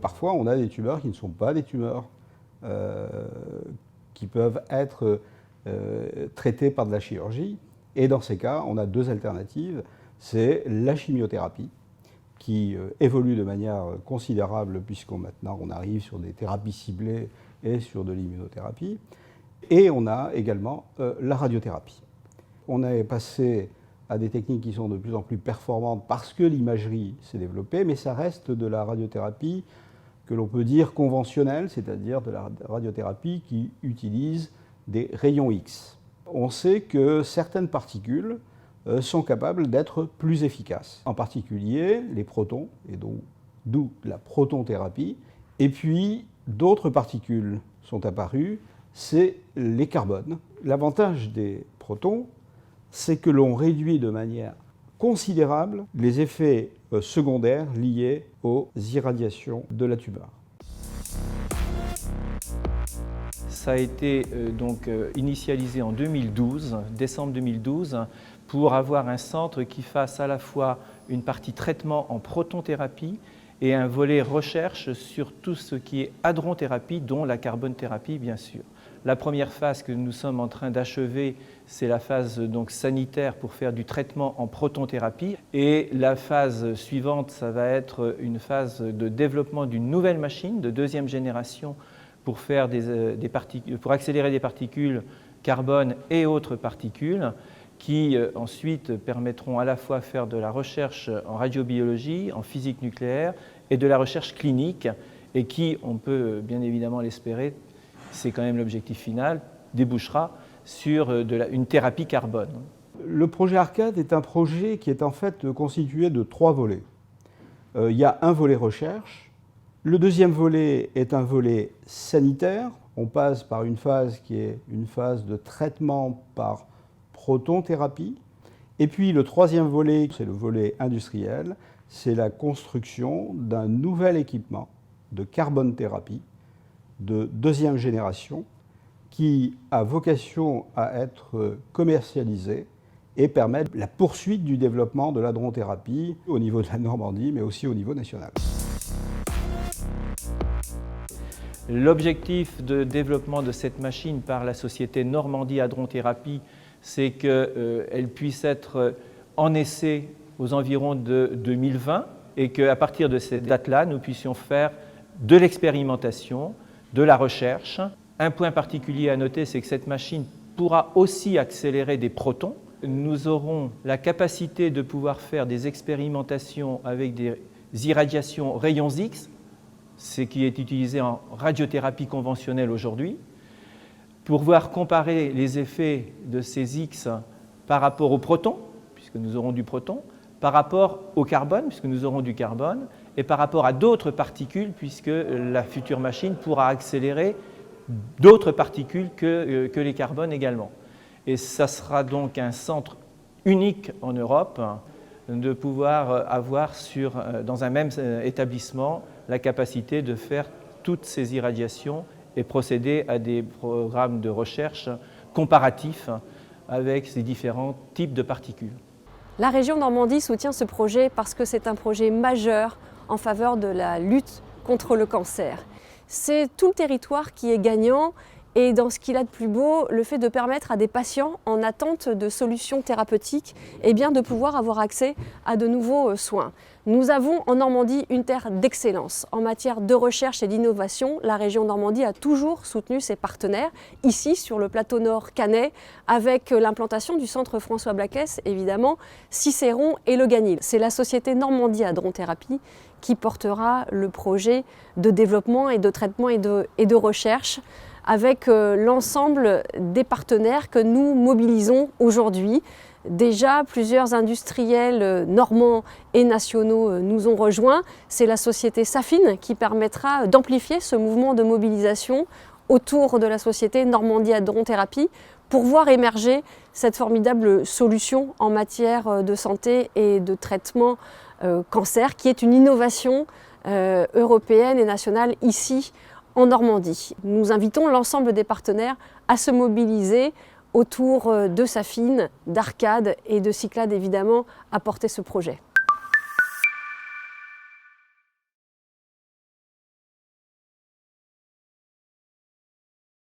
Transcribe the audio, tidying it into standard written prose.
Parfois, on a des tumeurs qui ne sont pas des tumeurs, qui peuvent être traitées par de la chirurgie. Et dans ces cas, on a deux alternatives. C'est la chimiothérapie, qui évolue de manière considérable, puisqu'on maintenant on arrive sur des thérapies ciblées et sur de l'immunothérapie. Et on a également la radiothérapie. On est passé à des techniques qui sont de plus en plus performantes parce que l'imagerie s'est développée, mais ça reste de la radiothérapie que l'on peut dire conventionnelle, c'est-à-dire de la radiothérapie qui utilise des rayons X. On sait que certaines particules sont capables d'être plus efficaces, en particulier les protons, et d'où la protonthérapie. Et puis d'autres particules sont apparues, c'est les carbones. L'avantage des protons, c'est que l'on réduit de manière considérable les effets secondaires liés aux irradiations de la tumeur. Ça a été initialisé en 2012, décembre 2012, pour avoir un centre qui fasse à la fois une partie traitement en protonthérapie et un volet recherche sur tout ce qui est hadronthérapie, dont la carbone-thérapie bien sûr. La première phase que nous sommes en train d'achever, c'est la phase sanitaire pour faire du traitement en protonthérapie. Et la phase suivante, ça va être une phase de développement d'une nouvelle machine de deuxième génération pour faire pour accélérer des particules carbone et autres particules qui ensuite permettront à la fois de faire de la recherche en radiobiologie, en physique nucléaire et de la recherche clinique et qui, on peut bien évidemment l'espérer, c'est quand même l'objectif final, débouchera sur une thérapie carbone. Le projet ARCAD est un projet qui est en fait constitué de trois volets. Il y a un volet recherche, le deuxième volet est un volet sanitaire. On passe par une phase qui est une phase de traitement par protonthérapie. Et puis le troisième volet, c'est le volet industriel, c'est la construction d'un nouvel équipement de carbone-thérapie de deuxième génération qui a vocation à être commercialisé et permettre la poursuite du développement de l'hadronthérapie au niveau de la Normandie, mais aussi au niveau national. L'objectif de développement de cette machine par la société Normandie Hadronthérapie, c'est qu'elle puisse être en essai aux environs de 2020 et qu'à partir de cette date-là, nous puissions faire de l'expérimentation, de la recherche. Un point particulier à noter, c'est que cette machine pourra aussi accélérer des protons. Nous aurons la capacité de pouvoir faire des expérimentations avec des irradiations rayons X, ce qui est utilisé en radiothérapie conventionnelle aujourd'hui, pour pouvoir comparer les effets de ces X par rapport aux protons, puisque nous aurons du proton, par rapport au carbone, puisque nous aurons du carbone, et par rapport à d'autres particules, puisque la future machine pourra accélérer d'autres particules que les carbones également. Et ça sera donc un centre unique en Europe de pouvoir avoir dans un même établissement la capacité de faire toutes ces irradiations et procéder à des programmes de recherche comparatifs avec ces différents types de particules. La région Normandie soutient ce projet parce que c'est un projet majeur en faveur de la lutte contre le cancer. C'est tout le territoire qui est gagnant et dans ce qu'il a de plus beau, le fait de permettre à des patients en attente de solutions thérapeutiques de pouvoir avoir accès à de nouveaux soins. Nous avons en Normandie une terre d'excellence. En matière de recherche et d'innovation, la région Normandie a toujours soutenu ses partenaires, ici sur le plateau nord canet, avec l'implantation du centre François Blackès, évidemment, Cicéron et Le Ganil. C'est la société Normandie Hadronthérapie qui portera le projet de développement et de traitement et de recherche avec l'ensemble des partenaires que nous mobilisons aujourd'hui. Déjà, plusieurs industriels normands et nationaux nous ont rejoints. C'est la société Safin qui permettra d'amplifier ce mouvement de mobilisation autour de la société Normandie Hadronthérapie pour voir émerger cette formidable solution en matière de santé et de traitement cancer, qui est une innovation européenne et nationale ici en Normandie. Nous invitons l'ensemble des partenaires à se mobiliser autour de Safin, d'Arcad et de Cyclades évidemment à porter ce projet.